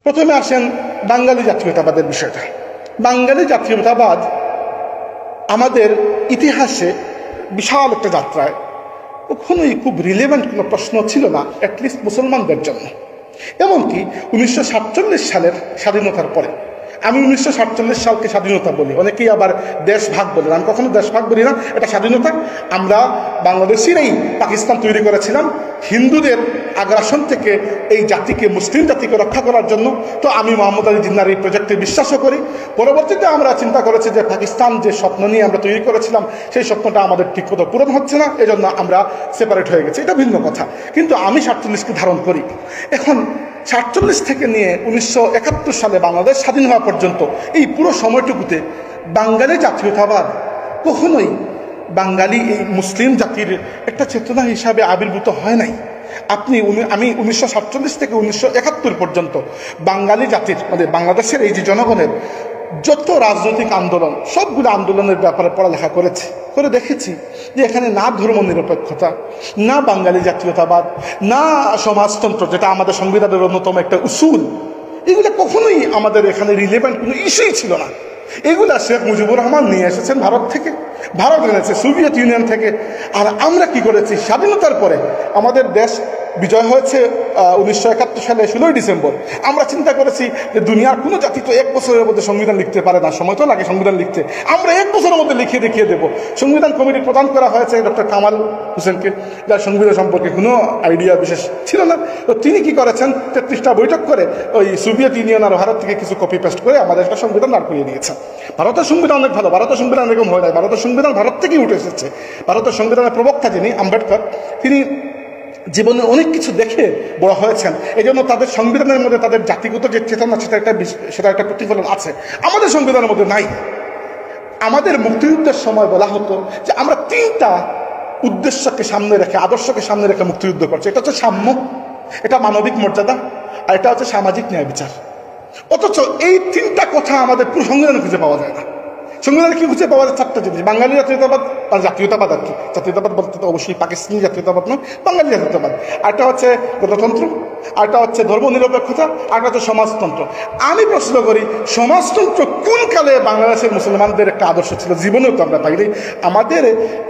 প্রথমে আসেন বাঙালি জাতীয়তাবাদের বিষয়টা। বাঙালি জাতীয়তাবাদ আমাদের ইতিহাসে বিশাল একটা যাত্রায় কখনোই খুব রিলেভেন্ট কোনো প্রশ্ন ছিল না, অ্যাটলিস্ট মুসলমানদের জন্য। এমনকি 1947 সালের স্বাধীনতার পরে, আমি 1947 সালকে স্বাধীনতা বলি, অনেকেই আবার দেশ ভাগ বলেন, আমি কখনো দেশ ভাগ বলি না, এটা স্বাধীনতা। আমরা বাংলাদেশিরাই পাকিস্তান তৈরি করেছিলাম হিন্দুদের আগ্রাসন থেকে এই জাতিকে, মুসলিম জাতিকে রক্ষা করার জন্য। তো আমি মোহাম্মদ আলী জিন্নাহর এই প্রজেক্টে বিশ্বাসও করি। পরবর্তীতে আমরা চিন্তা করেছি যে পাকিস্তান যে স্বপ্ন নিয়ে আমরা তৈরি করেছিলাম সেই স্বপ্নটা আমাদের ঠিকমতো পূরণ হচ্ছে না, এজন্য আমরা সেপারেট হয়ে গেছি, এটা ভিন্ন কথা। কিন্তু আমি 47কে ধারণ করি। এখন 47 থেকে নিয়ে 1971 সালে বাংলাদেশ স্বাধীন হওয়া পর্যন্ত এই পুরো সময়টুকুতে বাঙালি জাতীয়তাবাদ কখনোই বাঙালি এই মুসলিম জাতির একটা চেতনা হিসাবে আবির্ভূত হয় নাই। আমি 1947 থেকে 1971 পর্যন্ত বাঙালি জাতির, মানে বাংলাদেশের এই যে জনগণের যত রাজনৈতিক আন্দোলন, সবগুলো আন্দোলনের ব্যাপারে পড়ালেখা করে দেখেছি যে এখানে না ধর্ম নিরপেক্ষতা, না বাঙালি জাতীয়তাবাদ, না সমাজতন্ত্র, যেটা আমাদের সংবিধানের অন্যতম একটা উসুল, এগুলো কখনোই আমাদের এখানে রিলেভেন্ট কোনো ইস্যুই ছিল না। এগুলা শেখ মুজিবুর রহমান নিয়ে এসেছেন ভারত থেকে, ভারত এনেছে সোভিয়েত ইউনিয়ন থেকে। আর আমরা কি করেছি, স্বাধীনতার পরে আমাদের দেশ বিজয় হয়েছে 1971 সালে 16 ডিসেম্বর। আমরা চিন্তা করেছি যে দুনিয়ার কোনো জাতি তো 1 বছরের মধ্যে সংবিধান লিখতে পারে না, সময় তো লাগে সংবিধান লিখতে, আমরা 1 বছরের মধ্যে লিখিয়ে দেখিয়ে দেবো। সংবিধান কমিটি প্রদান করা হয়েছে ডক্টর কামাল হোসেনকে, যার সংবিধান সম্পর্কে কোনো আইডিয়া বিশেষ ছিল না। তো তিনি কি করেছেন, 33টা বৈঠক করে ওই সোভিয়েত ইউনিয়ন আর ভারত থেকে কিছু কপি পেস্ট করে আমাদের একটা সংবিধান দাঁড় করিয়ে দিয়েছেন। ভারতের সংবিধান অনেক ভালো, ভারতের সংবিধান এরকম হয় নাই, ভারতের সংবিধান ভারত থেকেই উঠে এসেছে। ভারতের সংবিধানের প্রবক্তা যিনি আম্বেদকর, তিনি জীবনে অনেক কিছু দেখে বড় হয়েছেন, এই জন্য তাদের সংবিধানের মধ্যে তাদের জাতিগত যে চেতনা সেটা একটা প্রতিফলন আছে, আমাদের সংবিধানের মধ্যে নাই। আমাদের মুক্তিযুদ্ধের সময় বলা হতো যে আমরা 3টা উদ্দেশ্যকে সামনে রেখে, আদর্শকে সামনে রেখে মুক্তিযুদ্ধ করছি। এটা হচ্ছে সাম্য, এটা মানবিক মর্যাদা, আর এটা হচ্ছে সামাজিক ন্যায় বিচার। অথচ এই 3টা কথা আমাদের পুরো সংবিধানে খুঁজে পাওয়া যায় না। সংবিধানে কি খুঁজে পাওয়া যায়? 4টা জিনিস। বাঙালি জাতীয়তাবাদ, আর জাতীয়তাবাদ আর কি, জাতীয়তাবাদ বলতে তো অবশ্যই পাকিস্তানি জাতীয়তাবাদ নয়, বাঙালি জাতীয়তাবাদ। আরটা হচ্ছে গণতন্ত্র, আরটা হচ্ছে ধর্ম নিরপেক্ষতা, আরটা হচ্ছে সমাজতন্ত্র। আমি প্রশ্ন করি, সমাজতন্ত্র কোন কালে বাংলাদেশের মুসলমানদের একটা আদর্শ ছিল? জীবনেও তো আমরা পাইনি। আমাদের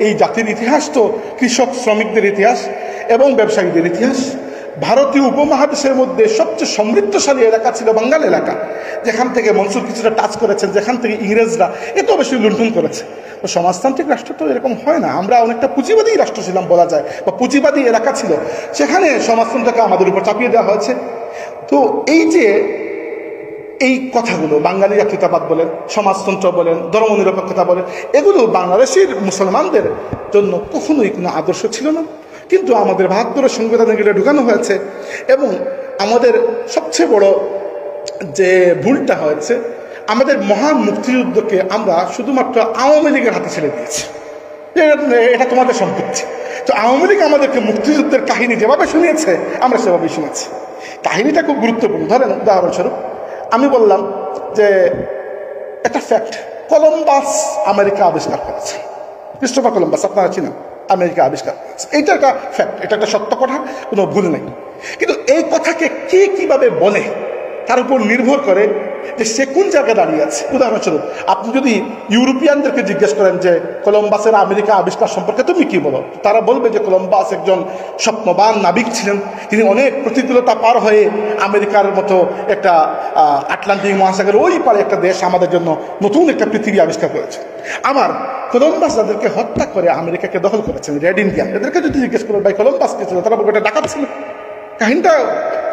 এই জাতির ইতিহাস তো কৃষক শ্রমিকদের ইতিহাস এবং ব্যবসায়ীদের ইতিহাস। ভারতীয় উপমহাদেশের মধ্যে সবচেয়ে সমৃদ্ধশালী এলাকা ছিল বাঙ্গাল এলাকা, যেখান থেকে মনসুর কিছুটা টাচ করেছেন, যেখান থেকে ইংরেজরা এত বেশি লুণ্ঠন করেছে। তো সমাজতান্ত্রিক রাষ্ট্র তো এরকম হয় না, আমরা অনেকটা পুঁজিবাদী রাষ্ট্র ছিলাম বলা যায়, বা পুঁজিবাদী এলাকা ছিল, সেখানে সমাজতন্ত্রকে আমাদের উপর চাপিয়ে দেওয়া হয়েছে। তো এই যে এই কথাগুলো, বাঙালি জাতীয়তাবাদ বলেন, সমাজতন্ত্র বলেন, ধর্মনিরপেক্ষতা বলেন, এগুলো বাংলাদেশের মুসলমানদের জন্য কখনোই কোনো আদর্শ ছিল না। কিন্তু আমাদের 72 সংবিধানে গেলে ঢুকানো হয়েছে। এবং আমাদের সবচেয়ে বড় যে ভুলটা হয়েছে, আমাদের মহান মুক্তিযুদ্ধকে আমরা শুধুমাত্র আওয়ামী লীগের হাতে ছেড়ে দিয়েছি, এটা তোমাদের সম্পত্তি। তো আওয়ামী লীগ আমাদেরকে মুক্তিযুদ্ধের কাহিনী যেভাবে শুনিয়েছে আমরা সেভাবেই শুনেছি। কাহিনীটা খুব গুরুত্বপূর্ণ। ধরেন উদাহরণস্বরূপ আমি বললাম যে একটা ফ্যাক্ট, কলম্বাস আমেরিকা আবিষ্কার করেছে, ক্রিস্টোফার কলম্বাস, আপনারা চিনেন, আমেরিকা আবিষ্কার করেছে। এইটা একটা ফ্যাক্ট, এটা একটা সত্য কথা, কোনো ভুল নেই। কিন্তু এই কথাকে কে কিভাবে বলে তার উপর নির্ভর করে যে সে কোন জায়গায় দাঁড়িয়ে আছে। উদাহরণস্বরূপ আপনি যদি ইউরোপিয়ানদেরকে জিজ্ঞেস করেন যে কলম্বাসের আমেরিকা আবিষ্কার সম্পর্কে তুমি কি বলো, তারা বলবে যে কলম্বাস একজন স্বপ্নবান নাবিক ছিলেন, তিনি অনেক প্রতিকূলতা পার হয়ে আমেরিকার মতো একটা আটলান্টিক মহাসাগরের ওই পারে একটা দেশ আমাদের জন্য নতুন একটা পৃথিবী আবিষ্কার করেছে। আমার কলম্বাস যাদেরকে হত্যা করে আমেরিকাকে দখল করেছেন, রেড ইন্ডিয়ান, এদেরকে যদি জিজ্ঞেস করেন ভাই কলম্বাস কে ছিল, তারা বলবে এটা ডাকাত ছিল।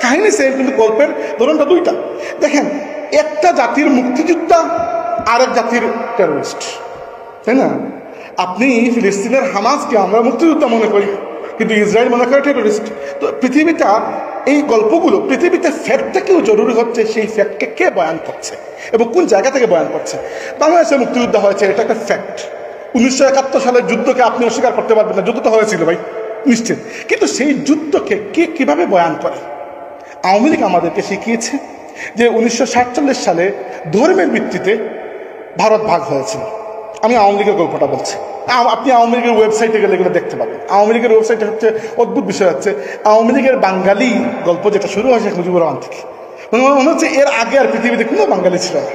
কাহিনী সেম, কিন্তু গল্পের ধরনটা দুইটা। দেখেন, একটা জাতির মুক্তিযোদ্ধা আরেক জাতির টেরোরিস্ট, তাই না? আপনি ফিলিস্তিনের হামাসকে আমরা মুক্তিযোদ্ধা মনে করি, কিন্তু ইসরায়েল মনে করে টেরোরিস্ট। তো পৃথিবীটা, এই গল্পগুলো, পৃথিবীতে ফ্যাক্টটাকেও জরুরি হচ্ছে সেই ফ্যাক্টকে কে বয়ান করছে এবং কোন জায়গা থেকে বয়ান করছে। বাংলাদেশে মুক্তিযুদ্ধ হয়েছে, এটা একটা ফ্যাক্ট। 1971 সালের যুদ্ধকে আপনি অস্বীকার করতে পারবেন না, যুদ্ধ তো হয়েছিল ভাই, নিশ্চিত। কিন্তু সেই যুদ্ধকে কে কিভাবে বয়ান করে? আওয়ামী লীগ আমাদেরকে শিখিয়েছে যে 1947 সালে ধর্মের ভিত্তিতে ভারত ভাগ হয়েছিল। আমি আওয়ামী লীগের গল্পটা বলছি, আপনি আওয়ামী লীগের ওয়েবসাইটে গেলে এগুলো দেখতে পাবেন। আওয়ামী লীগের ওয়েবসাইটে হচ্ছে অদ্ভুত বিষয় হচ্ছে, আওয়ামী লীগের বাঙালি গল্প যেটা শুরু হয় শেখ মুজিবুর রহমান থেকে। মনে হচ্ছে এর আগে আর পৃথিবীতে কোনো বাঙালি ছিল না।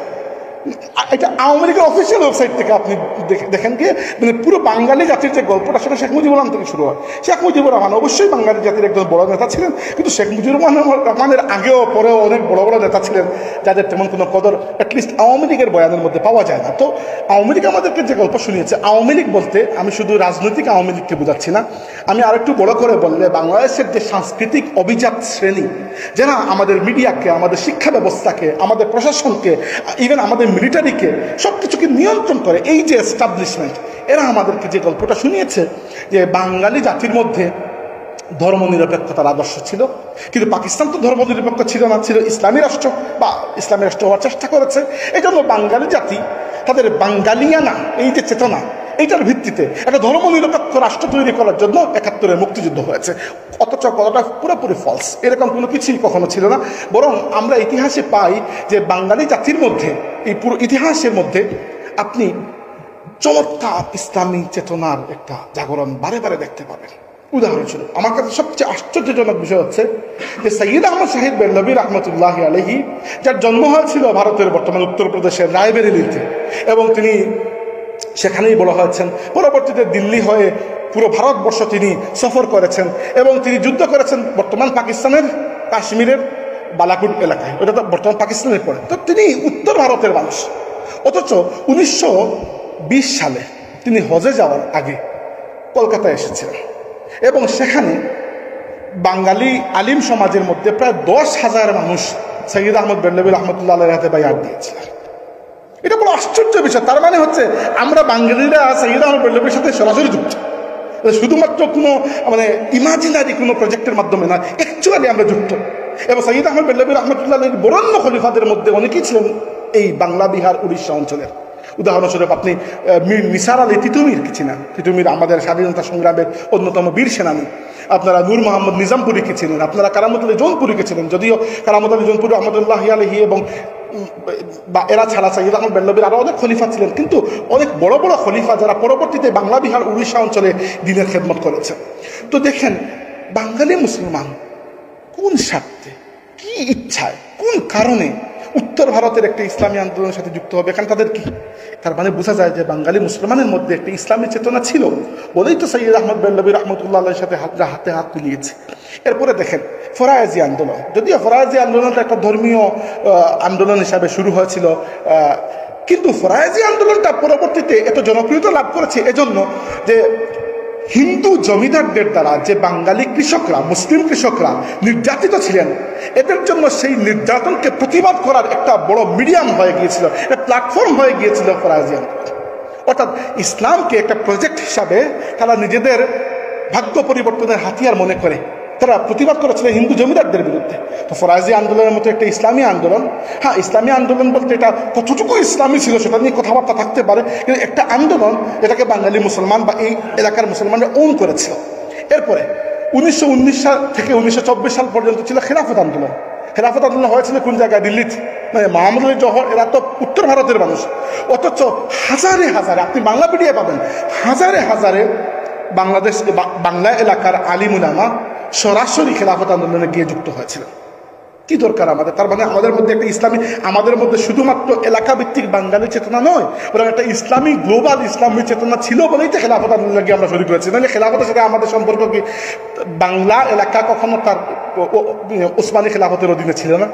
এটা আওয়ামী লীগের অফিসিয়াল ওয়েবসাইট থেকে আপনি দেখেন গিয়ে মানে পুরো বাঙালি জাতির যে গল্পটা সেটা শেখ মুজিবুর রহমান থেকে শুরু হয়। শেখ মুজিবুর রহমান অবশ্যই বাঙালি জাতির একজন বড় নেতা ছিলেন, কিন্তু শেখ মুজিবুর রহমানের আগেও পরেও অনেক বড় বড় নেতা ছিলেন যাদের তেমন কোনো কদর অ্যাটলিস্ট আওয়ামী লীগের বয়ানের মধ্যে পাওয়া যায় না। তো আওয়ামী লীগ আমাদেরকে যে গল্প শুনিয়েছে, আওয়ামী লীগ বলতে আমি শুধু রাজনৈতিক আওয়ামী লীগকে বোঝাচ্ছি না, আমি আরেকটু বড় করে বললে বাংলাদেশের যে সাংস্কৃতিক অভিজাত শ্রেণী যারা আমাদের মিডিয়াকে, আমাদের শিক্ষা ব্যবস্থাকে, আমাদের প্রশাসনকে, ইভেন আমাদের মিলিটারিকে সব কিছুকে নিয়ন্ত্রণ করে, এই যে এস্টাবলিশমেন্ট, এরা আমাদেরকে যে গল্পটা শুনিয়েছে যে বাঙালি জাতির মধ্যে ধর্মনিরপেক্ষতার আদর্শ ছিল, কিন্তু পাকিস্তান তো ধর্মনিরপেক্ষ ছিল না, ছিল ইসলামী রাষ্ট্র বা ইসলামী রাষ্ট্র হওয়ার চেষ্টা করেছে। এই জন্য বাঙালি জাতি তাদের বাঙালিয়ানা এই যে চেতনা, এইটার ভিত্তিতে একটা ধর্মনিরপেক্ষ রাষ্ট্র তৈরি করার জন্য ৭১-এর মুক্তিযুদ্ধ হয়েছে। অথচ কথাটা পুরোপুরি ফলস, এরকম কোনো কিছুই কখনো ছিল না। বরং আমরা ইতিহাসে পাই যে বাঙালি জাতির মধ্যে, এই পুরো ইতিহাসের মধ্যে আপনি চমৎকার ইসলামী চেতনার একটা জাগরণ বারে বারে দেখতে পাবেন। উদাহরণস্বরূপ আমার কাছে সবচেয়ে আশ্চর্যজনক বিষয় হচ্ছে যে সৈয়দ আহমদ শাহিদ বেরলভী রহমতুল্লাহ আলাইহি, যার জন্ম হয়েছিল ভারতের বর্তমান উত্তরপ্রদেশের রায়বেরেলিতে, এবং তিনি সেখানেই বড় হয়েছেন। পরবর্তীতে দিল্লি হয়ে পুরো ভারতবর্ষ তিনি সফর করেছেন এবং তিনি যুদ্ধ করেছেন বর্তমান পাকিস্তানের কাশ্মীরের বালাকুট এলাকায়, ওটা তো বর্তমান পাকিস্তানের পরে। তো তিনি উত্তর ভারতের মানুষ, অথচ 1920 সালে তিনি হজে যাওয়ার আগে কলকাতায় এসেছিলেন এবং সেখানে বাঙালি আলিম সমাজের মধ্যে প্রায় 10,000 মানুষ সৈয়দ আহমদ বেরলভী রহমতুল্লাহ আলাইহির হাতে বাইআত দিয়েছিলেন। এটা বড় আশ্চর্য বিষয়। তার মানে হচ্ছে আমরা বাঙালিরা সৈয়দ আহমদ বেরলভীর সাথে সরাসরি যুক্ত, শুধুমাত্র কোনো মানে ইমাজিনারি কোনো প্রজেক্টের মাধ্যমে না, অ্যাকচুয়ালি আমরা যুক্ত। এবং সৈয়দ আহমদ বেরলভী রহমতুল্লাহ আলাইহির বরেণ্য খলিফাদের মধ্যে অনেকেই ছিলেন এই বাংলা, বিহার, উড়িষ্যা অঞ্চলের। উদাহরণস্বরূপ আপনি মীর নিসার আলী তিতুমির কি ছিলেন, তিতুমির আমাদের স্বাধীনতা সংগ্রামের অন্যতম বীর সেনানী। আপনারা নূর মোহাম্মদ নিজামপুরীকে ছিলেন, আপনারা কারামত আলী জৌনপুরীকে ছিলেন, যদিও কারামত আলী জৌনপুরী রহমতুল্লাহ আলাইহি এবং বা এরা ছাড়া সৈয়দ আহমদ বেরলভীর আরও অনেক খলিফা ছিলেন, কিন্তু অনেক বড় বড় খলিফা যারা পরবর্তীতে বাংলা, বিহার, উড়িষ্যা অঞ্চলে দিনের খেদমত করেছেন। তো দেখেন বাঙালি মুসলমান কোন স্বার্থে, কি ইচ্ছায়, কোন কারণে উত্তর ভারতের একটা ইসলামী আন্দোলনের সাথে যুক্ত হবে, এখানে তাদের কি? তার মানে বোঝা যায় যে বাঙালি মুসলমানের মধ্যে একটা ইসলামী চেতনা ছিল বলেই তো সৈয়দ আহমদ বেরলভী রহমতুল্লাহ আলাইহির সাথে হাতে হাত মিলিয়েছে। এরপরে দেখেন ফরায়েজি আন্দোলন, যদিও ফরায়েজি আন্দোলনটা একটা ধর্মীয় আন্দোলন হিসাবে শুরু হয়েছিল, কিন্তু ফরায়েজি আন্দোলনটা পরবর্তীতে এত জনপ্রিয়তা লাভ করেছে এজন্য যে হিন্দু জমিদারদের দ্বারা যে বাঙালি কৃষকরা, মুসলিম কৃষকরা নির্যাতিত ছিলেন, এদের জন্য সেই নির্যাতনকে প্রতিবাদ করার একটা বড় মিডিয়াম হয়ে গিয়েছিল, একটা প্ল্যাটফর্ম হয়ে গিয়েছিল ফরায়েজি আন্দোলন। অর্থাৎ ইসলামকে একটা প্রজেক্ট হিসাবে তারা নিজেদের ভাগ্য পরিবর্তনের হাতিয়ার মনে করে তারা প্রতিবাদ করেছিল হিন্দু জমিদারদের বিরুদ্ধে। তো ফরায়েজি আন্দোলনের মতো একটা ইসলামী আন্দোলন, হ্যাঁ ইসলামী আন্দোলন বলতে এটা কতটুকু ইসলামী ছিল সেটা নিয়ে কথাবার্তা থাকতে পারে, কিন্তু একটা আন্দোলন যেটাকে বাঙালি মুসলমান বা এই এলাকার মুসলমানরা ওন করেছিল। এরপরে 1919 সাল থেকে 1924 সাল পর্যন্ত ছিল খেলাফত আন্দোলন। খেলাফত আন্দোলন হয়েছিল কোন জায়গায়? দিল্লিতে। মানে মোহাম্মদ আলী জওহর এরা তো উত্তর ভারতের মানুষ, অথচ হাজারে হাজারে, আপনি বাংলা মিডিয়া পাবেন, হাজারে হাজারে বাংলাদেশ বাংলা এলাকার আলিম উলামা সরাসরি খেলাফত আন্দোলনে গিয়ে যুক্ত হয়েছিলেন। কি দরকার আমাদের? তার মানে আমাদের মধ্যে একটা ইসলামী, আমাদের মধ্যে শুধুমাত্র এলাকা ভিত্তিক বাঙালি চেতনা নয়, বরং একটা ইসলামী গ্লোবাল ইসলামী চেতনা ছিল বলেই তো খেলাফত আন্দোলনে গিয়ে আমরা শুরু করেছি। নাহলে খেলাফতের সাথে আমাদের সম্পর্ক কি? বাংলা এলাকা কখনো তার উসমানী খেলাফতের অধীনে ছিল না,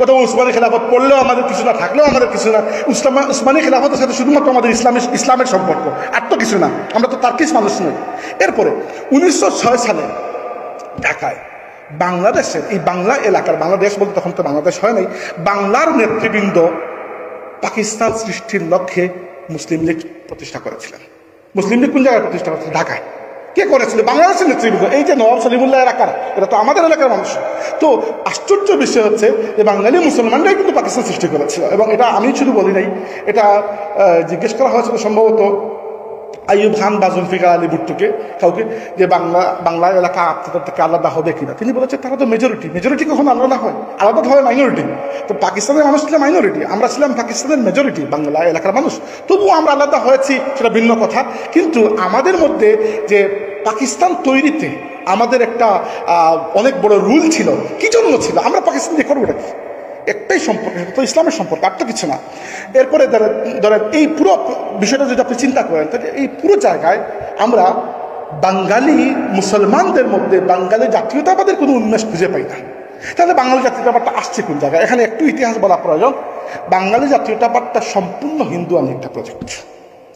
অথবা উসমানী খেলাফত পড়লেও আমাদের কিছু না, থাকলেও আমাদের কিছু না। উসমানী খেলাফতের সাথে শুধুমাত্র আমাদের ইসলামের সম্পর্ক, আর তো কিছু না, আমরা তো তার্কিস মানুষ নই। এরপরে 1906 সালে ঢাকায় বাংলাদেশের এই বাংলা এলাকার, বাংলাদেশ বলতে তখন তো বাংলাদেশ হয় নাই, বাংলার নেতৃবৃন্দ পাকিস্তান সৃষ্টির লক্ষ্যে মুসলিম লীগ প্রতিষ্ঠা করেছিলেন। মুসলিম লীগ কোন জায়গায় প্রতিষ্ঠা করেছিল? ঢাকায়। কে করেছিল? বাংলাদেশের নেতৃবৃন্দ। এই যে নওয়াব সলিমুল্লাহ এলাকার, এটা তো আমাদের এলাকার মানুষ। তো আশ্চর্য বিষয় হচ্ছে যে বাঙালি মুসলমানরাই কিন্তু পাকিস্তান সৃষ্টি করেছিল, এবং এটা আমি শুধু বলি নাই, এটা জিজ্ঞেস করা হয়েছিল সম্ভবত আইয়ুব খান বা জুলফিকার আলী ভুট্টোকে, কাউকে, যে বাংলা এলাকা আপনাদের থেকে আলাদা হবে কিনা। তিনি বলেছেন তারা তো মেজরিটি কখনো আলাদা হয়? আলাদা হয় মাইনরিটি। তো পাকিস্তানের মানুষ ছিল মাইনরিটি, আমরা ছিলাম পাকিস্তানের মেজরিটি, বাংলা এলাকার মানুষ। তবুও আমরা আলাদা হয়েছি, সেটা ভিন্ন কথা। কিন্তু আমাদের মধ্যে যে পাকিস্তান তৈরিতে আমাদের একটা অনেক বড় রুল ছিল, কি জন্য ছিল? আমরা পাকিস্তান দিয়ে করবো এটা কি? একটাই সম্পর্ক, সেটা তো ইসলামের সম্পর্ক, আর তো কিছু না। এরপরে ধরেন এই পুরো বিষয়টা যদি আপনি চিন্তা করেন, তাহলে এই পুরো জায়গায় আমরা বাঙালি মুসলমানদের মধ্যে বাঙালি জাতীয়তাবাদের কোনো উন্মেষ খুঁজে পাই না। তাহলে বাঙালি জাতীয়তাবাদটা আসছে কোন জায়গায়? এখানে একটু ইতিহাস বলা প্রয়োজন। বাঙালি জাতীয়তাবাদটা সম্পূর্ণ হিন্দুয়ানি একটা প্রজেক্ট।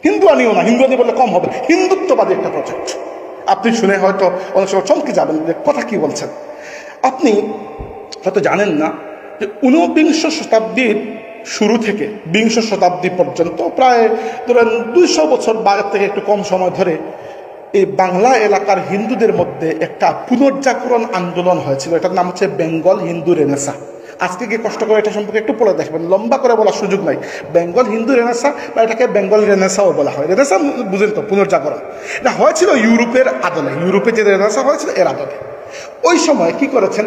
হিন্দুয়ানিও না, হিন্দুয়ানি বললে কম হবে, হিন্দুত্ববাদী একটা প্রজেক্ট। আপনি শুনে হয়তো অনেক সময় চমকে যাবেন যে কথা কি বলছেন। আপনি হয়তো জানেন না যে 19বিংশ শতাব্দীর শুরু থেকে বিংশ শতাব্দী পর্যন্ত প্রায় ধরেন 200 বছর বাগের থেকে একটু কম সময় ধরে এই বাংলা এলাকার হিন্দুদের মধ্যে একটা পুনর্জাগরণ আন্দোলন হয়েছিল। এটার নাম হচ্ছে বেঙ্গল হিন্দু রেনেসা। আজকে কি কষ্ট করে এটা সম্পর্কে একটু পড়ে দেখবেন, লম্বা করে বলার সুযোগ নাই। বেঙ্গল হিন্দু রেনেসা বা এটাকে বেঙ্গল রেনেসাও বলা হয়। রেনেসা বুঝেন তো, পুনর্জাগরণ। এটা হয়েছিল ইউরোপের আদলে, ইউরোপে যে রেনেসা হয়েছিল এর আদলে। ওই সময় কি করেছেন,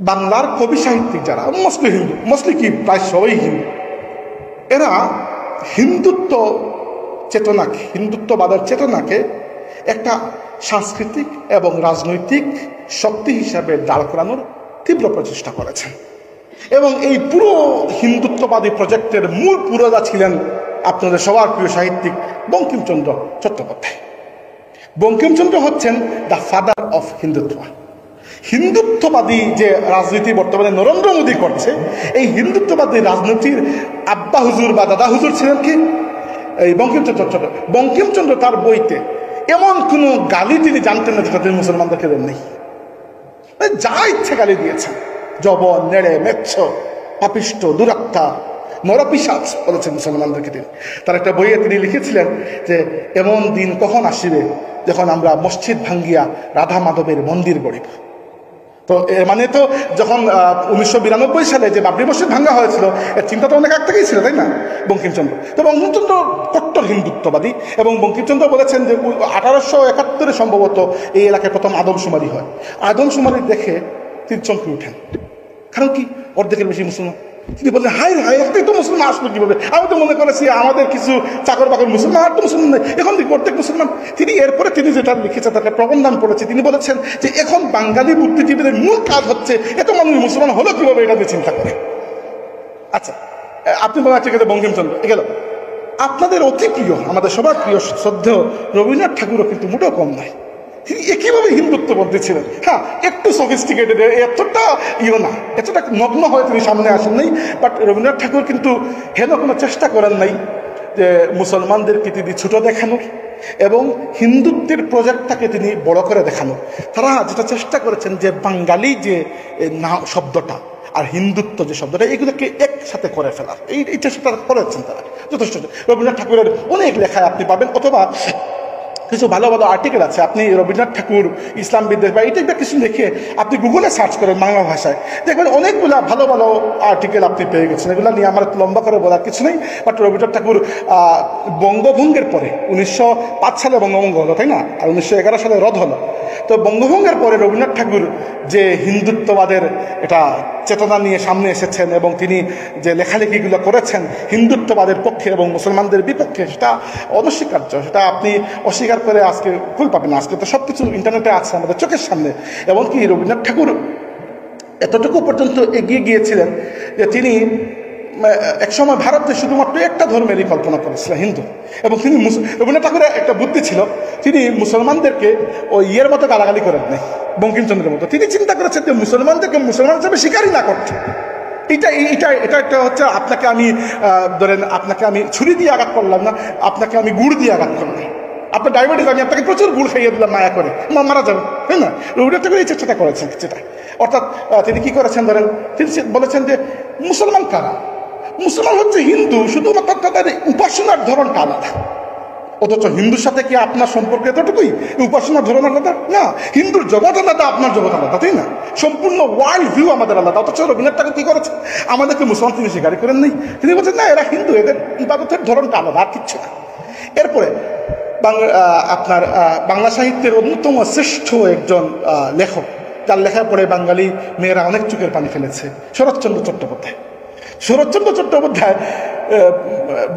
বাংলার কবি সাহিত্যিক যারা মোস্টলি হিন্দু, মোস্টলি কি প্রায় সবাই হিন্দু, এরা হিন্দুত্ব চেতনাকে, হিন্দুত্ববাদের চেতনাকে একটা সাংস্কৃতিক এবং রাজনৈতিক শক্তি হিসাবে দাঁড় করানোর তীব্র প্রচেষ্টা করেছেন। এবং এই পুরো হিন্দুত্ববাদী প্রজেক্টের মূল পুরোধা ছিলেন আপনাদের সবার প্রিয় সাহিত্যিক বঙ্কিমচন্দ্র চট্টোপাধ্যায়। বঙ্কিমচন্দ্র হচ্ছেন দ্য ফাদার অফ হিন্দুত্ব। হিন্দুত্ববাদী যে রাজনীতি বর্তমানে নরেন্দ্র মোদী করছে, এই হিন্দুত্ববাদী রাজনীতির আব্বা হুজুর বা দাদা হুজুর ছিলেন কি এই বঙ্কিমচন্দ্র। বঙ্কিমচন্দ্র তার বইতে এমন কোনো গালি তিনি জানতেন না যেটা তিনি মুসলমানদেরকে দেন নেই। যা ইচ্ছে গালি দিয়েছেন, জবন, নেড়ে, মেচ্ছ, পাপিষ্ট, দুরাত্মা, নরপিশাচ বলেছেন মুসলমানদেরকে তিনি। তার একটা বইয়ে তিনি লিখেছিলেন যে এমন দিন কখন আসিবে যখন আমরা মসজিদ ভাঙ্গিয়া রাধা মাধবের মন্দির গড়িব। তো এর মানে তো যখন 1992 সালে যে বাবরি মসজিদ ভাঙ্গা হয়েছিল, এর চিন্তা তো অনেক আগ থেকেই ছিল, তাই না? বঙ্কিমচন্দ্র তো বঙ্কিমচন্দ্র কট্টর হিন্দুত্ববাদী। এবং বঙ্কিমচন্দ্র বলেছেন যে 1871 সম্ভবত এই এলাকায় প্রথম আদমশুমারি হয়। আদমশুমারি দেখে তিনি চমকে উঠেন। কারণ কি, অর্ধেকের বেশি মুসলমান। তিনি বললেন, হাই হাই, একটাই তো মুসলমান আসলো কিভাবে? আমি তো মনে করেছি আমাদের কিছু চাকর বাকর মুসলমান, আর তো মুসলমান নেই, এখন প্রত্যেক মুসলমান। তিনি এরপরে তিনি যেটা লিখেছে তাকে প্রবন্ধন পড়েছে, তিনি বলেছেন যে এখন বাঙালি বুদ্ধিজীবীদের মূল কাজ হচ্ছে এত মানুষ মুসলমান হলো কিভাবে, এটা নিয়ে চিন্তা করে। আচ্ছা, আপনি বলা ঠিক আছে বঙ্কিমচন্দ্র গেল। আপনাদের অতি প্রিয়, আমাদের সবার প্রিয় শ্রদ্ধেয় রবীন্দ্রনাথ ঠাকুরও কিন্তু মোটেও কম নয়। তিনি একইভাবে হিন্দুত্ববাদী ছিলেন। হ্যাঁ, একটু সফিস্টিকেটেড, এতটা না, এতটা নগ্ন হয়ে তিনি সামনে আসেন নাই। বাট রবীন্দ্রনাথ ঠাকুর কিন্তু হেন কোনো চেষ্টা করেন নাই যে মুসলমানদেরকে তিনি ছোট দেখানোর এবং হিন্দুত্বের প্রজেক্টটাকে তিনি বড় করে দেখানোর। তারা যেটা চেষ্টা করেছেন যে বাঙালি যে না শব্দটা আর হিন্দুত্ব যে শব্দটা, এগুলোকে একসাথে করে ফেলার, এইটা সেটা করেছেন তারা যথেষ্ট। রবীন্দ্রনাথ ঠাকুরের অনেক লেখায় আপনি পাবেন, অথবা কিছু ভালো ভালো আর্টিকেল আছে। আপনি রবীন্দ্রনাথ ঠাকুর ইসলাম বিদ্বেষ বা এটা কিছু লিখে আপনি গুগলে সার্চ করেন বাংলা ভাষায়, দেখবেন অনেকগুলো ভালো ভালো আর্টিকেল আপনি পেয়ে গেছেন। এগুলো নিয়ে আমার লম্বা করে বলার কিছু নেই। বাট রবীন্দ্রনাথ ঠাকুর বঙ্গভঙ্গের পরে 1905 সালে বঙ্গভঙ্গ হলো, তাই না? আর 1911 সালে রদ হলো। তো বঙ্গভঙ্গের পরে রবীন্দ্রনাথ ঠাকুর যে হিন্দুত্ববাদের এটা চেতনা নিয়ে সামনে এসেছেন এবং তিনি যে লেখালেখিগুলো করেছেন হিন্দুত্ববাদের পক্ষে এবং মুসলমানদের বিপক্ষে, সেটা অনস্বীকার্য। সেটা আপনি অস্বীকার করে আজকে ভুল পাবেন। আজকে তো সব কিছু ইন্টারনেটে আছে আমাদের চোখের সামনে। এমনকি রবীন্দ্রনাথ ঠাকুর এতটুকু পর্যন্ত এগিয়ে গিয়েছিলেন যে তিনি একসময় ভারতে শুধুমাত্র একটা ধর্মেরই কল্পনা করেছিলেন, হিন্দু। এবং তিনি রবীন্দ্রনাথ ঠাকুরের একটা বুদ্ধি ছিল, তিনি মুসলমানদেরকে ওই ইয়ের মতো গালাগালি করেন নাই, বঙ্কিমচন্দ্রের মতো। তিনি চিন্তা করেছেন যে মুসলমানদেরকে মুসলমান হিসাবে স্বীকারই না করতে। এটা একটা হচ্ছে, আপনাকে আমি ধরেন আপনাকে আমি ছুরি দিয়ে আঘাত করলাম না, আপনাকে আমি গুড় দিয়ে আঘাত করলাম। আপনার ডায়াবেটিস, আমি আপনাকে প্রচুর গুড় খাইয়ে দিলাম মায়া করে, মারা যাবেন, তাই না? রবীন্দ্রনাথ ঠাকুর এই চেষ্টাটা করেছেন সেটা। অর্থাৎ তিনি কি করেছেন ধরেন, তিনি বলেছেন যে মুসলমান কারা? মুসলমান হচ্ছে হিন্দু, শুধুমাত্র তাদের উপাসনার ধরনটা আলাদা। অথচ হিন্দুর সাথে কি আপনার সম্পর্ক এতটুকুই? উপাসনার ধরন আলাদা না, হিন্দুর জগৎ আলাদা, আপনার জগৎ আলাদা, তাই না? সম্পূর্ণ ওয়ার্ল্ড ভিউ আমাদের আলাদা। অথচ রবীন্দ্রনাথ ঠাকুর কি করেছেন? আমাদেরকে মুসলমান তিনি স্বীকার করেন নাই। তিনি বলছেন না, এরা হিন্দু, এদের ইবাদতের ধরনটা আলাদা, আর কিচ্ছু না। এরপরে আপনার বাংলা সাহিত্যের অন্যতম শ্রেষ্ঠ একজন লেখক, যার লেখা পড়ে বাঙালি মেয়েরা অনেক চোখের পানি ফেলেছে, শরৎচন্দ্র চট্টোপাধ্যায়। শরৎচন্দ্র চট্টোপাধ্যায়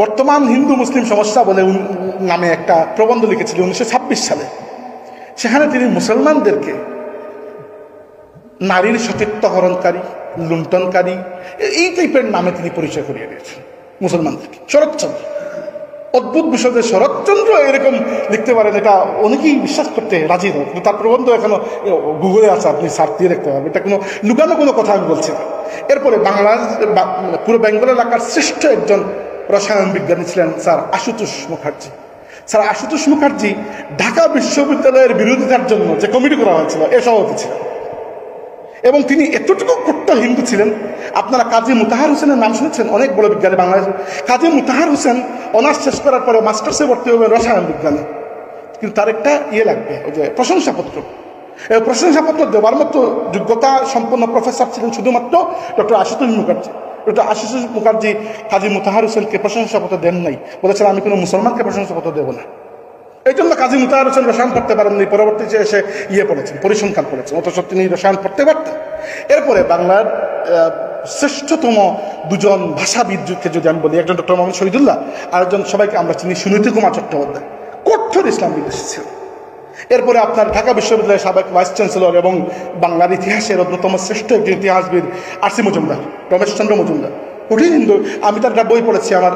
বর্তমান হিন্দু মুসলিম সমস্যা বলে নামে একটা প্রবন্ধ লিখেছিলেন 1926 সালে। সেখানে তিনি মুসলমানদেরকে নারীর সতীত্ব হরণকারী, লুণ্ঠনকারী, এই টাইপের নামে তিনি পরিচয় করিয়ে দিয়েছেন মুসলমানদেরকে। শরৎচন্দ্র, অদ্ভুত বিষয় যে শরৎচন্দ্র এরকম লিখতে পারেন, এটা অনেকেই বিশ্বাস করতে রাজি নয়, কিন্তু তার প্রবন্ধ এখনো গুগলে আছে, আপনি সার্চ দিয়ে দেখতে পাবেন, এটা কোনো লুকানো কোনো কথা আমি বলছি না। এরপরে বাংলাদেশ পুরো বেঙ্গল এলাকার শ্রেষ্ঠ একজন রসায়ন বিজ্ঞানী ছিলেন স্যার আশুতোষ মুখার্জি। স্যার আশুতোষ মুখার্জি ঢাকা বিশ্ববিদ্যালয়ের বিরোধিতার জন্য যে কমিটি করা হয়েছিল এর সভাপতি ছিলেন, এবং তিনি এতটুকু কট্টর হিন্দু ছিলেন। আপনারা কাজী মুতাহার হোসেনের নাম শুনেছেন, অনেক বড় বিজ্ঞানী বাংলাদেশ। কাজী মুতাহার হোসেন অনার্স শেষ করার পরে মাস্টার্সে ভর্তি হবেন রসায়ন বিজ্ঞানে, কিন্তু তার একটা লাগবে, ওই যে প্রশংসাপত্র। এই প্রশংসাপত্র দেওয়ার মতো যোগ্যতা সম্পন্ন প্রফেসর ছিলেন শুধুমাত্র ডক্টর আশুতোষ মুখার্জি। ডক্টর আশুতোষ মুখার্জি কাজী মুতাহার হোসেনকে প্রশংসাপত্র দেন নাই, বলেছেন আমি কোনো মুসলমানকে প্রশংসাপত্র দেবো না। এই জন্য কাজী মুতাহার হোসেন রসায়ন পড়তে পারেননি, পরবর্তীতে এসে পড়েছেন, পরিসংখ্যান পড়েছেন, অথচ তিনি রসায়ন পড়তে পারতেন। এরপরে বাংলার শ্রেষ্ঠতম দুজন ভাষাবিদকে যদি আমি বলি, একজন ডক্টর মোহাম্মদ শহীদুল্লাহ, আরেকজন সবাইকে আমরা চিনি সুনীতি কুমার চট্টোপাধ্যায়, কঠোর ইসলাম বিদ্বেষী ছিল। এরপরে আপনার ঢাকা বিশ্ববিদ্যালয়ের সাবেক ভাইস চ্যান্সেলর এবং বাংলার ইতিহাসের অন্যতম শ্রেষ্ঠ একজন ইতিহাসবিদ আর.সি. মজুমদার, রমেশচন্দ্র মজুমদার, কঠিন হিন্দু। আমি তার একটা বই পড়েছি, আমার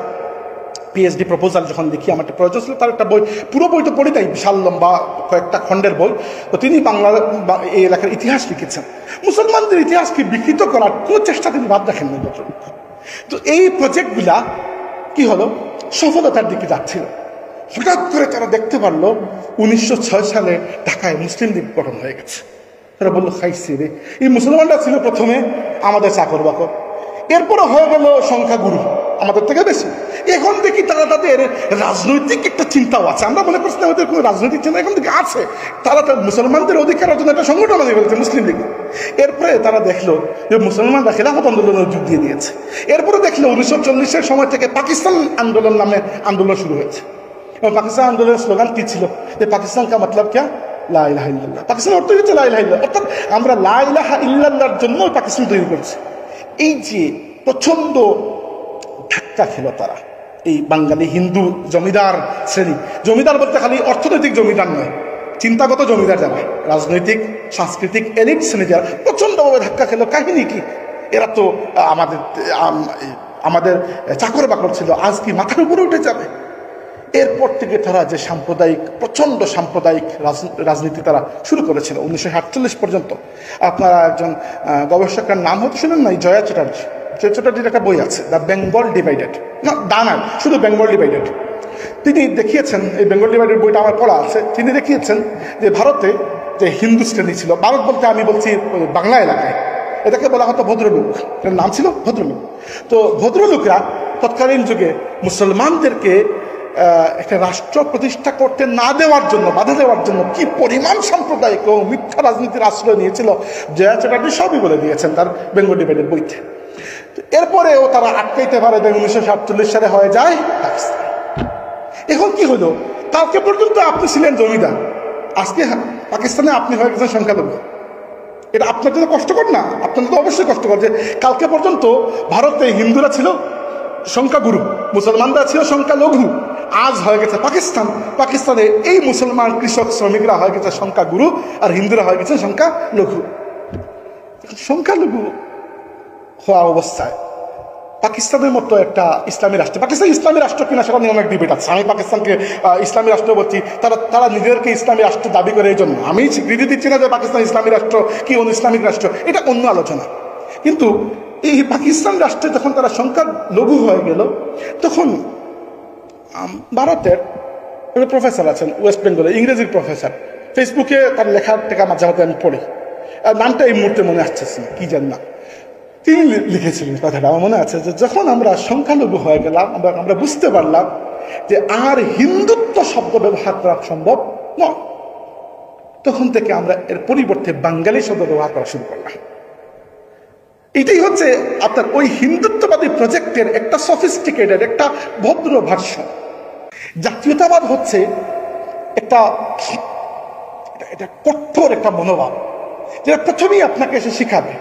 পিএইচডি প্রপোজাল যখন দেখি, আমার একটা প্রয়োজন ছিল, তার একটা বই, পুরো বই তো পড়ি নাই, বিশাল লম্বা কয়েকটা খণ্ডের বই। তো তিনি বাংলা এই এলাকার ইতিহাস লিখেছেন, মুসলমানদের ইতিহাসকে বিকৃত করার কোনো চেষ্টা তিনি বাদ রাখেন না। তো এই প্রজেক্টগুলা কি হলো, সফলতার দিকে যাচ্ছিল। হঠাৎ করে তারা দেখতে পারলো 1906 সালে ঢাকায় মুসলিম লীগ গঠন হয়ে গেছে। তারা বললো খাইছে রে, এই মুসলমানরা ছিল প্রথমে আমাদের চাকর বাকর, এরপরে হয়ে গেল সংখ্যাগুরু আমাদের থেকে বেশি। এখন দেখি তারা তাদের রাজনৈতিক একটা চিন্তাও আছে। আমরা মনে করছি আমাদের কোনো রাজনৈতিক চিন্তা এখন থেকে আছে, তারা মুসলমানদের অধিকারের জন্য একটা সংগঠন বানিয়ে ফেলছে মুসলিম লীগ। এরপরে তারা দেখলো যে মুসলমানরা খেলাফত আন্দোলনে যোগ দিয়ে দিয়েছে। এরপরে দেখলো 1940-এর সময় থেকে পাকিস্তান আন্দোলন নামে আন্দোলন শুরু হয়েছে, এবং পাকিস্তান আন্দোলনের স্লোগান কি ছিল, যে পাকিস্তান কা মতলব ক্যা, লা ইলাহা ইল্লাল্লাহ। পাকিস্তানের অর্থ হচ্ছে লা ইলাহা ইল্লাল্লাহ, অর্থাৎ আমরা লা ইলাহা ইল্লাল্লাহর জন্য পাকিস্তান তৈরি করছি। এই যে প্রচন্ড ধাক্কা খেল তারা এই বাঙালি হিন্দু জমিদার শ্রেণী, জমিদার বলতে খালি অর্থনৈতিক জমিদার নয়, চিন্তাগত জমিদার যারা, রাজনৈতিক সাংস্কৃতিক এলিট শ্রেণী যারা প্রচন্ডভাবে ধাক্কা খেল। কাহিনী কি, এরা তো আমাদের চাকর বাকর ছিল, আজ কি মাথার উপরে উঠে যাবে? এরপর থেকে তারা যে সাম্প্রদায়িক, প্রচন্ড সাম্প্রদায়িক রাজনীতি তারা শুরু করেছিল 1948 পর্যন্ত। আপনারা একজন গবেষকের নাম হয়তো শুনেন নাই, জয়া চ্যাটার্জি। জয়া চ্যাটার্জির একটা বই আছে, দ্য বেঙ্গল ডিভাইডেড, না দানার শুধু বেঙ্গল ডিভাইডেড। তিনি দেখিয়েছেন, এই বেঙ্গল ডিভাইডেড বইটা আমার পড়া আছে, তিনি দেখিয়েছেন যে ভারতে যে হিন্দু শ্রেণী ছিল, ভারত বলতে আমি বলছি বাংলা এলাকায়, এটাকে বলা হতো ভদ্রলোক, এর নাম ছিল ভদ্রলোক। তো ভদ্রলোকরা তৎকালীন যুগে মুসলমানদেরকে একটা রাষ্ট্র প্রতিষ্ঠা করতে না দেওয়ার জন্য, বাধা দেওয়ার জন্য কি পরিমাণ সাম্প্রদায়িক ও মিথ্যা রাজনীতির আশ্রয় নিয়েছিল, জয়া চ্যাটার্জি সবই বলে দিয়েছেন তার বেঙ্গল ডিভাইডেড বইতে। এরপরেও তারা আটকাইতে পারে, 1947 সালে হয়ে যায় পাকিস্তান। এখন কি হলো, কালকে পর্যন্ত আপনি ছিলেন জমিদার, আজকে পাকিস্তানে আপনি হয়ে গেছেন সংখ্যালঘু। এটা আপনার জন্য কষ্টকর না? আপনার জন্য অবশ্যই কষ্টকর যে কালকে পর্যন্ত ভারতে হিন্দুরা ছিল সংখ্যাগুরু, মুসলমানরা ছিল সংখ্যালঘু, আজ হয়ে গেছে পাকিস্তান, পাকিস্তানে এই মুসলমান কৃষক শ্রমিকরা হয়ে গেছে সংখ্যাগুরু, আর হিন্দুরা হয়ে গেছে সংখ্যালঘু। সংখ্যালঘু হওয়া অবস্থায় পাকিস্তানের মতো একটা ইসলামী রাষ্ট্র, পাকিস্তান ইসলামী রাষ্ট্র কিনা সেটা নিয়ে অনেক ডিবেট আছে। আমি পাকিস্তানকে ইসলামী রাষ্ট্র বলছি, তারা নিজেদেরকে ইসলামী রাষ্ট্র দাবি করে, এই জন্য আমি স্বীকৃতি দিচ্ছি না যে পাকিস্তান ইসলামী রাষ্ট্র কি অন্য ইসলামিক রাষ্ট্র, এটা অন্য আলোচনা। কিন্তু এই পাকিস্তান রাষ্ট্রে যখন তারা সংখ্যালঘু হয়ে গেল, তখন ভারতের প্রফেসর আছেন ওয়েস্ট বেঙ্গলে, ইংরেজির প্রফেসর, ফেসবুকে তার লেখার টেকা মাঝে মাঝে আমি পড়ি, নামটা এই মুহূর্তে মনে আসছে না, কি জান না, তিনি লিখেছিলেন কথাটা আমার মনে আছে, যে যখন আমরা সংখ্যালঘু হয়ে গেলাম, আমরা বুঝতে পারলাম যে আর হিন্দুত্ব শব্দ ব্যবহার করা সম্ভব নয়। তখন থেকে আমরা এর পরিবর্তে বাঙালি শব্দ ব্যবহার করা শুরু করলাম। এটাই হচ্ছে আপনার ওই হিন্দুত্ববাদী প্রজেক্টের একটা সফিস্টিকেটেড, একটা ভদ্র ভার্সন। জাতীয়তাবাদ হচ্ছে এটা কঠোর একটা মনোভাব, যেটা প্রথমেই আপনাকে এসে শিখাবে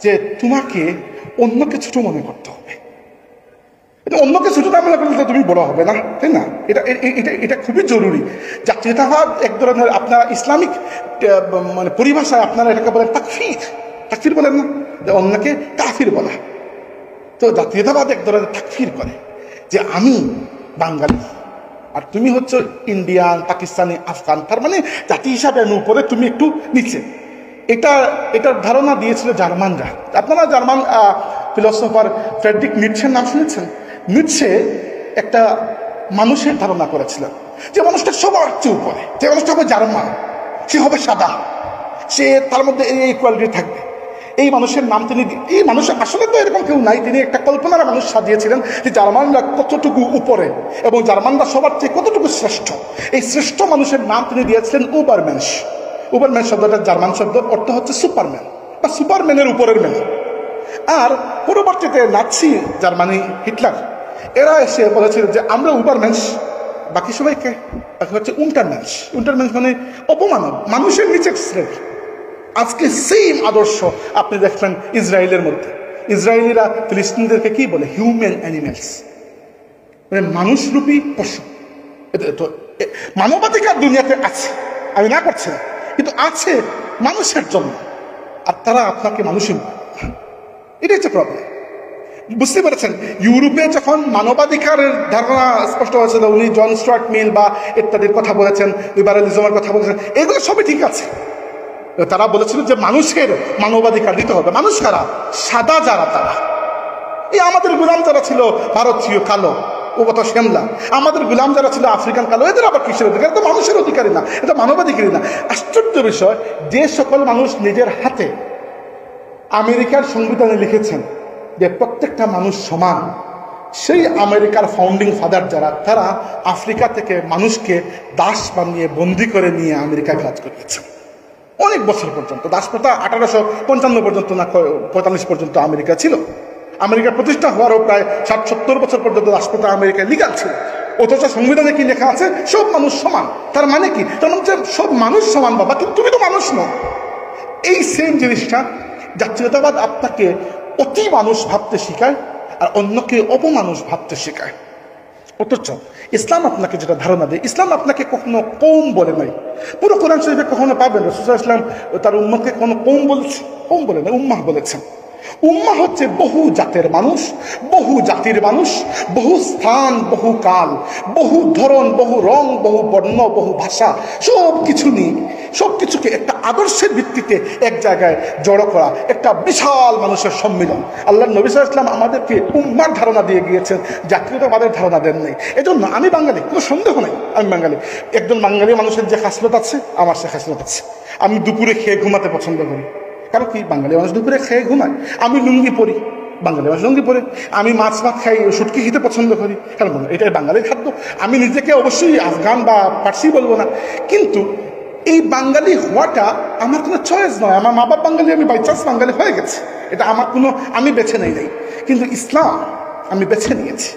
যে তোমাকে অন্যকে ছোট মনে করতে হবে। অন্যকে ছোট মনে করলে তুমি বড় হবে না, তাই না? এটা খুবই জরুরি। জাতীয়তাবাদ এক ধরনের, আপনারা ইসলামিক মানে পরিভাষায় আপনারা এটাকে বলেন তাকফির, তাকফির বলেন না? যে অন্যকে কাফির বলা। তো জাতীয়তাবাদ এক ধরনের তাকফির করে যে আমি বাঙালি আর তুমি হচ্ছে ইন্ডিয়ান, পাকিস্তানি, আফগান, তার মানে জাতি হিসাবে আমি উপরে, তুমি একটু নিচে। এটার ধারণা দিয়েছিল জার্মানরা। আপনারা জার্মান ফিলোসফার ফ্রেডরিক নিটশের নাম শুনেছেন? নিটশে একটা মানুষের ধারণা করেছিলেন যে মানুষটা সবার চেয়ে উপরে, যে মানুষটা হবে জার্মান, সে হবে সাদা, সে তার মধ্যে এই কোয়ালিটি থাকবে। এই মানুষের নাম তিনি, এই মানুষ আসলে তো এরকম কেউ নাই, তিনি একটা কল্পনার মানুষ সাজিয়েছিলেন যে জার্মানরা কতটুকু উপরে এবং জার্মানরা সবার চেয়ে কতটুকু শ্রেষ্ঠ। এই শ্রেষ্ঠ মানুষের নাম তিনি দিয়েছিলেন উবারম্যানস। উবারম্যান শব্দটা জার্মান শব্দ, অর্থ হচ্ছে সুপারম্যান বা সুপারম্যানের উপরের ম্যান। আর পরবর্তীতে নাৎসি জার্মানি, হিটলার, এরা এসে বলেছিল যে আমরা উবারম্যানস, বাকি সবাইকে, বাকি হচ্ছে উন্টারম্যানস। উন্টারম্যানস মানে অপমানব, মানুষের নিচে শ্রেণী। আজকে সেম আদর্শ আপনি দেখবেন ইসরায়েলের মধ্যে। ইসরায়েলিরা ফিলিস্তিনিদেরকে কি বলে? হিউম্যান অ্যানিমেলস, মানে মানুষরূপী পশু। মানবাধিকার দুনিয়াতে আছে, আমি না করছি না, কিন্তু আছে মানুষের জন্য, আর তারা আপনাকে মানুষই, এটাই হচ্ছে প্রবলেম। বুঝতে পেরেছেন? ইউরোপে যখন মানবাধিকারের ধারণা স্পষ্ট হয়েছিল, উনি জন স্টুয়ার্ট মিল বা ইত্যাদির কথা বলেছেন, লিবারালিজমের কথা বলেছেন, এগুলো সবই ঠিক আছে। তারা বলেছিল যে মানুষের মানবাধিকার দিতে হবে। মানুষ কারা? সাদা যারা, তারা। এই আমাদের গোলাম যারা ছিল ভারতীয় কালো, ও কথা শ্যামলা, আমাদের গোলাম যারা ছিল আফ্রিকান কালো, এদের আবার কিসের অধিকার? এটা মানুষের অধিকারই না, এটা মানবাধিকারই না। আশ্চর্য বিষয়, যে সকল মানুষ নিজের হাতে আমেরিকার সংবিধানে লিখেছেন যে প্রত্যেকটা মানুষ সমান, সেই আমেরিকার ফাউন্ডিং ফাদার যারা, তারা আফ্রিকা থেকে মানুষকে দাস বানিয়ে বন্দি করে নিয়ে আমেরিকায় কাজ করিয়েছেন অনেক বছর পর্যন্ত। দাসপ্রথা 1855 পর্যন্ত না 45 পর্যন্ত আমেরিকা ছিল। আমেরিকার প্রতিষ্ঠা হওয়ারও প্রায় 60-70 বছর পর্যন্ত দাসপ্রথা আমেরিকায় লিগাল ছিল। অথচ সংবিধানে কি লেখা আছে? সব মানুষ সমান। তার মানে কি? তার মানে সব মানুষ সমান বাবা, কিন্তু তুমি তো মানুষ নও। এই সেম জিনিসটা জাতীয়তাবাদ আপনাকে অতি মানুষ ভাবতে শেখায় আর অন্যকে অপমানুষ ভাবতে শেখায়। অথচ ইসলাম আপনাকে যেটা ধারণা দেয়, ইসলাম আপনাকে কখনো কৌম বলে নাই। পুরো কোরআন শরীফে কখনো পাবেন রাসূল সাল্লাল্লাহু আলাইহি ওয়াসাল্লাম তার উম্মতকে কোনো কৌম বলেছে? কৌম বলে না, উম্মাহ বলেছেন। উম্মাহ হচ্ছে বহু জাতের মানুষ, বহু জাতির মানুষ, বহু স্থান, বহু কাল, বহু ধরন, বহু রং, বহু বর্ণ, বহু ভাষা, সব কিছু নিয়ে, সব কিছুকে একটা আদর্শের ভিত্তিতে এক জায়গায় জড়ো করা একটা বিশাল মানুষের সম্মিলন। আল্লাহ নবী সাল্লাল্লাহু আলাইহি ওয়াসাল্লাম আমাদেরকে উম্মার ধারণা দিয়ে গিয়েছেন, জাতীয়তাবাদের ধারণা দেন নাই। এজন্য আমি বাঙালি, কোনো সন্দেহ নেই আমি বাঙালি। একজন বাঙালি মানুষের যে খাসলত আছে, আমার সে খাসলত আছে। আমি দুপুরে খেয়ে ঘুমাতে পছন্দ করি, কারণ কি? বাঙালি মানুষ দুপুরে খেয়ে ঘুমায়। আমি লুঙ্গি পরি, বাঙালি মানুষ লুঙ্গি পরে। আমি মাছ ভাত খাই, শুটকি খেতে পছন্দ করি, কারণ এটাই বাঙালির খাদ্য। আমি নিজেকে অবশ্যই আফগান বা পার্সি বলবো না, কিন্তু এই বাঙালি হওয়াটা আমার কোনো চয়েস নয়। আমার মা বাপ বাঙালি, আমি বাই চান্স বাঙালি হয়ে গেছে, এটা আমার কোনো, আমি বেছে নেই নাই। কিন্তু ইসলাম আমি বেছে নিয়েছি।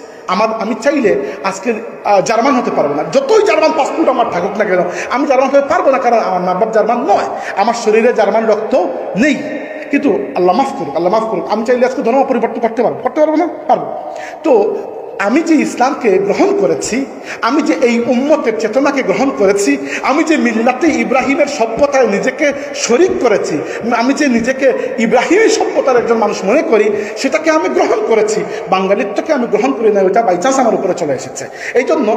আমি চাইলে আজকে জার্মান হতে পারবো না, যতই জার্মান পাসপোর্ট আমার থাকুক না কেন, আমি জার্মান হতে পারবো না, কারণ আমার মা বাপ জার্মান নয়, আমার শরীরে জার্মান রক্ত নেই। কিন্তু আল্লাহ মাফ করুক, আল্লাহ মাফ করুক, আমি চাইলে আজকে ধর্ম পরিবর্তন করতে পারবো না? পারবো। তো আমি যে ইসলামকে গ্রহণ করেছি, আমি যে এই উম্মতের চেতনাকে গ্রহণ করেছি, আমি যে মিল্লাতে ইব্রাহিমের সভ্যতায় নিজেকে শরিক করেছি, আমি যে নিজেকে ইব্রাহিমের সভ্যতার একজন মানুষ মনে করি, সেটাকে আমি গ্রহণ করেছি। বাঙালিত্বকে আমি গ্রহণ করি না, ওইটা বাই চান্স আমার উপরে চলে এসেছে। এই জন্য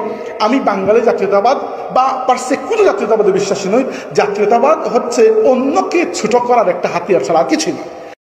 আমি বাঙালি জাতীয়তাবাদ বা পার্সে কোনো জাতীয়তাবাদে বিশ্বাসী নই। জাতীয়তাবাদ হচ্ছে অন্যকে ছোট করার একটা হাতিয়ার ছাড়া আর কিছুই না।